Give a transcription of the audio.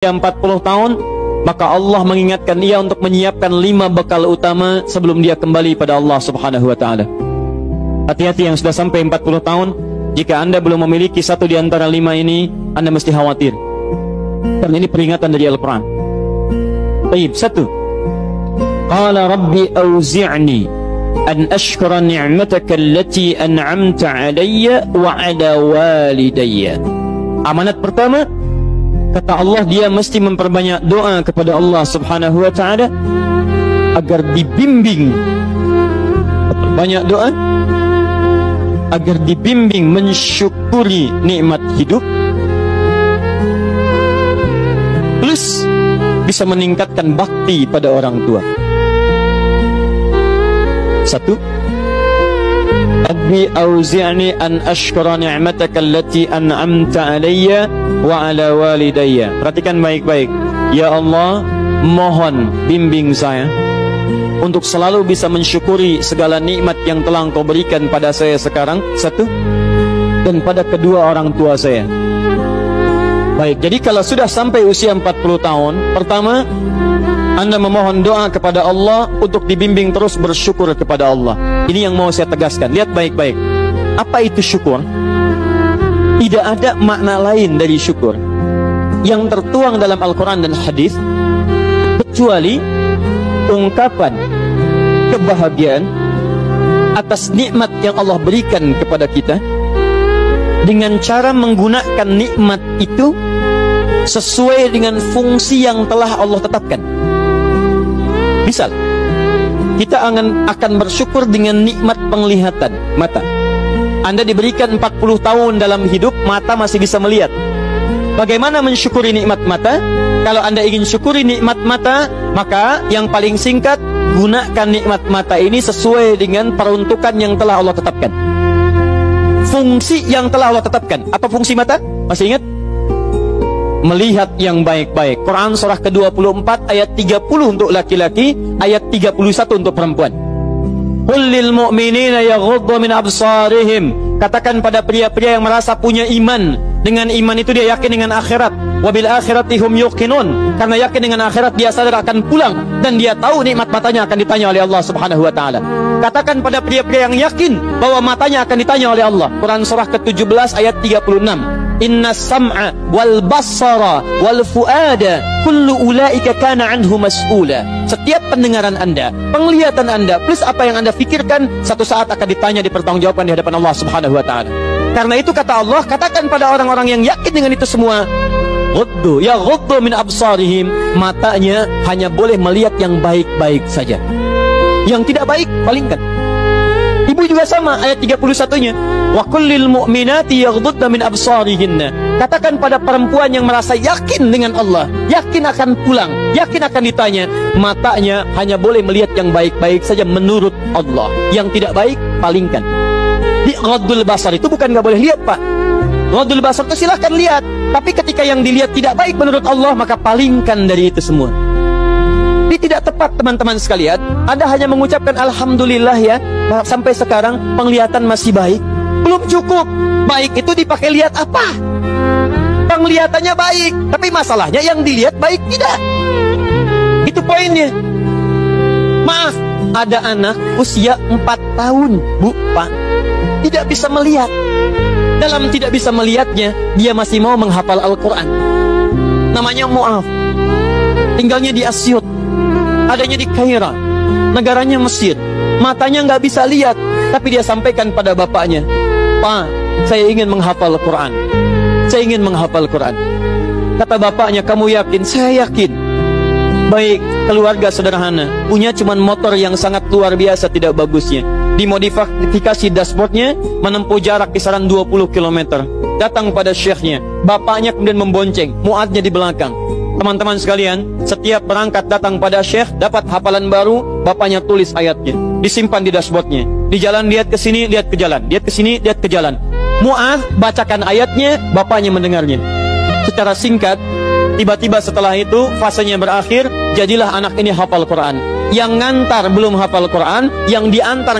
40 tahun, maka Allah mengingatkan ia untuk menyiapkan 5 bekal utama sebelum dia kembali pada Allah Subhanahu wa Ta'ala. Hati-hati yang sudah sampai 40 tahun, jika Anda belum memiliki satu di antara 5 ini, Anda mesti khawatir, karena ini peringatan dari Al-Quran. Baik, 1. Qala Rabbi awzi'ni an ashkura ni'mataka allati an'amta alayya wa ala walidayya. Amanat pertama, kata Allah, dia mesti memperbanyak doa kepada Allah Subhanahu wa Ta'ala agar dibimbing, banyak doa agar dibimbing mensyukuri nikmat hidup, plus bisa meningkatkan bakti pada orang tua. 1. Rabbi auzi'ni an ashkura ni'mataka allati an'amta alayya wa ala walidayya. Perhatikan baik-baik. Ya Allah, mohon bimbing saya untuk selalu bisa mensyukuri segala nikmat yang telah Engkau berikan pada saya sekarang, 1, dan pada kedua orang tua saya. Baik, jadi kalau sudah sampai usia 40 tahun, pertama, Anda memohon doa kepada Allah untuk dibimbing terus bersyukur kepada Allah. Ini yang mau saya tegaskan. Lihat baik-baik. Apa itu syukur? Tidak ada makna lain dari syukur yang tertuang dalam Al-Quran dan hadis kecuali ungkapan kebahagiaan atas nikmat yang Allah berikan kepada kita dengan cara menggunakan nikmat itu sesuai dengan fungsi yang telah Allah tetapkan. Misal, kita akan bersyukur dengan nikmat penglihatan mata. Anda diberikan 40 tahun dalam hidup, mata masih bisa melihat. Bagaimana mensyukuri nikmat mata? Kalau Anda ingin syukuri nikmat mata, maka yang paling singkat, gunakan nikmat mata ini sesuai dengan peruntukan yang telah Allah tetapkan. Fungsi yang telah Allah tetapkan. Apa fungsi mata? Masih ingat? Melihat yang baik-baik. Quran surah ke-24 ayat 30 untuk laki-laki, ayat 31 untuk perempuan. Qul lil mu'minina yaghuddu min absarihim. Katakan pada pria-pria yang merasa punya iman. Dengan iman itu dia yakin dengan akhirat. Wabil akhirati hum yuqinun. Karena yakin dengan akhirat dia sadar akan pulang dan dia tahu nikmat matanya akan ditanya oleh Allah Subhanahu wa Ta'ala. Katakan pada pria-pria yang yakin bahwa matanya akan ditanya oleh Allah. Quran surah ke-17 ayat 36. Inna sam'a wal basara wal fuada kullu ulaika kana anhu mas'ula. Setiap pendengaran Anda, penglihatan Anda, plus apa yang Anda fikirkan, satu saat akan ditanya, dipertanggungjawabkan di hadapan Allah Subhanahu wa Ta'ala. Karena itu kata Allah, katakan pada orang-orang yang yakin dengan itu semua, ghuddu min absarihim, matanya hanya boleh melihat yang baik-baik saja. Yang tidak baik, palingkan. Ibu juga sama, ayat 31-nya. Wa kullil mu'minati yaghdudna min absarihinna. Katakan pada perempuan yang merasa yakin dengan Allah, yakin akan pulang, yakin akan ditanya, matanya hanya boleh melihat yang baik-baik saja menurut Allah. Yang tidak baik, palingkan. Di ghaddul basar itu bukan nggak boleh lihat, Pak. Ghaddul basar itu silahkan lihat, tapi ketika yang dilihat tidak baik menurut Allah, maka palingkan dari itu semua. Ini tidak tepat, teman-teman sekalian. Anda hanya mengucapkan alhamdulillah ya, sampai sekarang penglihatan masih baik. Belum cukup. Baik itu dipakai lihat apa? Penglihatannya baik, tapi masalahnya yang dilihat baik tidak. Itu poinnya. Maaf, ada anak usia 4 tahun, Bu, Pak, tidak bisa melihat. Dalam tidak bisa melihatnya, dia masih mau menghafal Al-Quran. Namanya Mu'af. Tinggalnya di Asyut, adanya di Kaira, negaranya Mesir. Matanya nggak bisa lihat, tapi dia sampaikan pada bapaknya, Pak, saya ingin menghafal Quran. Saya ingin menghafal Quran. Kata bapaknya, kamu yakin? Saya yakin. Baik, keluarga sederhana, punya cuman motor yang sangat luar biasa tidak bagusnya. Dimodifikasi dashboardnya, menempuh jarak kisaran 20 km. Datang pada syekhnya, bapaknya kemudian membonceng, muadnya di belakang. Teman-teman sekalian, setiap berangkat datang pada syekh, dapat hafalan baru, bapaknya tulis ayatnya, disimpan di dashboardnya. Di jalan lihat ke sini, lihat ke jalan, lihat ke sini, lihat ke jalan. Mu'adz bacakan ayatnya, bapaknya mendengarnya. Secara singkat, tiba-tiba setelah itu fasenya berakhir, jadilah anak ini hafal Quran. Yang ngantar belum hafal Quran, yang diantar